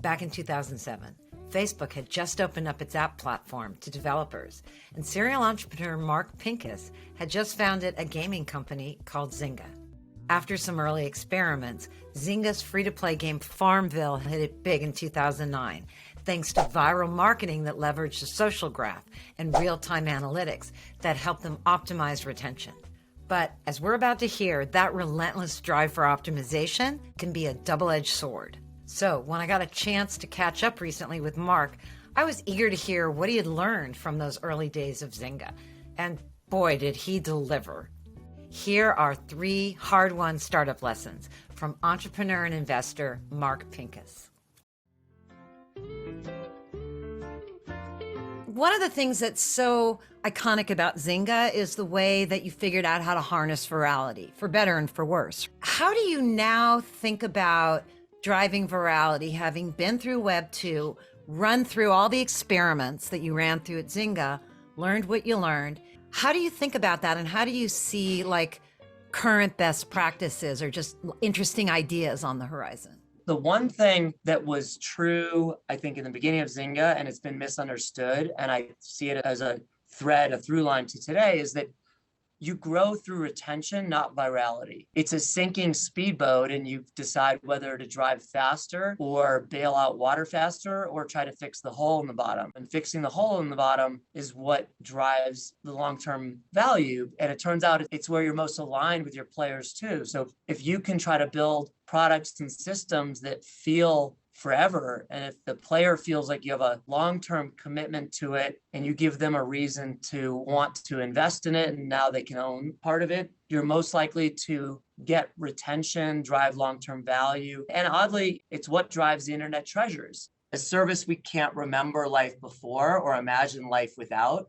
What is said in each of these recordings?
Back in 2007, Facebook had just opened up its app platform to developers, and serial entrepreneur Mark Pincus had just founded a gaming company called Zynga. After some early experiments, Zynga's free-to-play game Farmville hit it big in 2009, thanks to viral marketing that leveraged the social graph and real-time analytics that helped them optimize retention. But as we're about to hear, that relentless drive for optimization can be a double-edged sword. So when I got a chance to catch up recently with Mark, I was eager to hear what he had learned from those early days of Zynga. And boy, did he deliver. Here are 3 hard-won startup lessons from entrepreneur and investor Mark Pincus. One of the things that's so iconic about Zynga is the way that you figured out how to harness virality, for better and for worse. How do you now think about driving virality, having been through Web 2, run through all the experiments that you ran through at Zynga, learned what you learned? How do you think about that, and how do you see like current best practices or just interesting ideas on the horizon? The one thing that was true, I think, in the beginning of Zynga, and it's been misunderstood, and I see it as a thread, a through line to today, is that you grow through retention, not virality. It's a sinking speedboat, and you decide whether to drive faster or bail out water faster or try to fix the hole in the bottom. And fixing the hole in the bottom is what drives the long-term value. And it turns out it's where you're most aligned with your players too. So if you can try to build products and systems that feel forever, and if the player feels like you have a long-term commitment to it and you give them a reason to want to invest in it and now they can own part of it, you're most likely to get retention, drive long-term value. And oddly, it's what drives the internet treasures. A service we can't remember life before or imagine life without.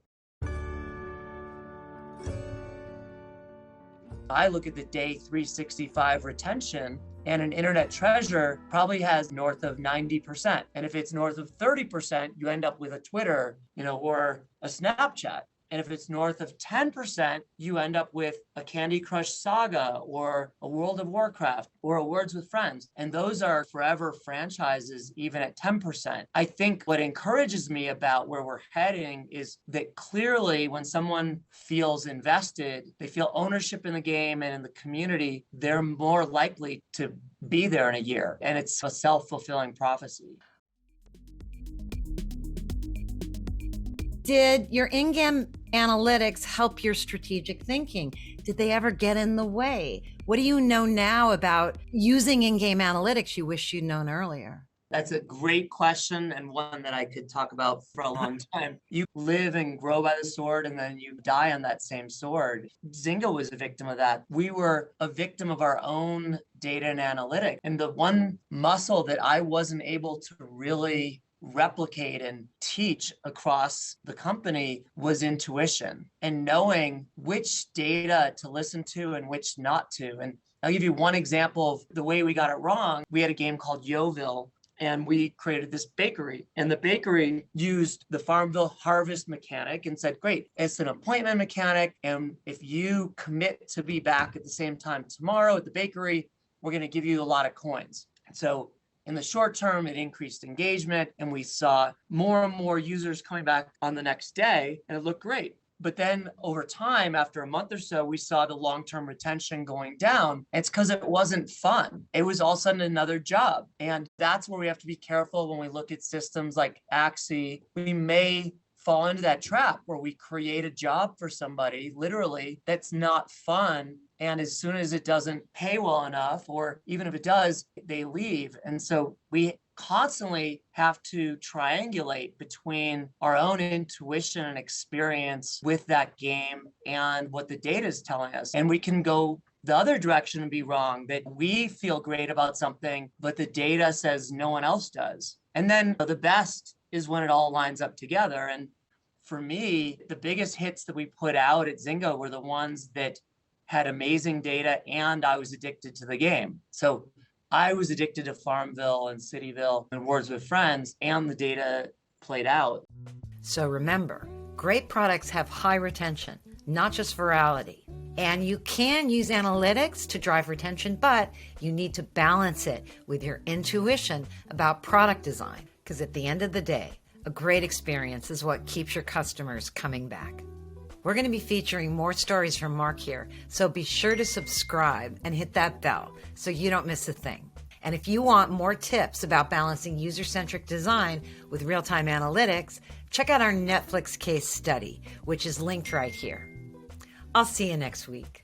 I look at the day 365 retention, and an internet treasure probably has north of 90%. And if it's north of 30%, you end up with a Twitter, or a Snapchat. And if it's north of 10%, you end up with a Candy Crush Saga or a World of Warcraft or a Words with Friends. And those are forever franchises, even at 10%. I think what encourages me about where we're heading is that clearly when someone feels invested, they feel ownership in the game and in the community, they're more likely to be there in a year. And it's a self-fulfilling prophecy. Did your in-game analytics help your strategic thinking? Did they ever get in the way? What do you know now about using in-game analytics you wish you'd known earlier? That's a great question, and one that I could talk about for a long time. You live and grow by the sword, and then you die on that same sword. Zynga was a victim of that. We were a victim of our own data and analytics. And the one muscle that I wasn't able to really replicate and teach across the company was intuition and knowing which data to listen to and which not to. And I'll give you one example of the way we got it wrong. We had a game called Yoville, and we created this bakery. And the bakery used the Farmville harvest mechanic and said, great, it's an appointment mechanic. And if you commit to be back at the same time tomorrow at the bakery, we're going to give you a lot of coins. So in the short term, it increased engagement, and we saw more and more users coming back on the next day, and it looked great. But then over time, after a month or so, we saw the long-term retention going down. It's because it wasn't fun. It was all of a sudden another job. And that's where we have to be careful when we look at systems like Axie. We may fall into that trap where we create a job for somebody, literally, that's not fun. And as soon as it doesn't pay well enough, or even if it does, they leave. And so we constantly have to triangulate between our own intuition and experience with that game and what the data is telling us. And we can go the other direction and be wrong, that we feel great about something, but the data says no one else does. And then the best is when it all lines up together. And for me, the biggest hits that we put out at Zynga were the ones that had amazing data, and I was addicted to the game. So I was addicted to Farmville and Cityville and Words with Friends, and the data played out. So remember, great products have high retention, not just virality. And you can use analytics to drive retention, but you need to balance it with your intuition about product design. Because at the end of the day, a great experience is what keeps your customers coming back. We're going to be featuring more stories from Mark here, so be sure to subscribe and hit that bell so you don't miss a thing. And if you want more tips about balancing user-centric design with real-time analytics, check out our Netflix case study, which is linked right here. I'll see you next week.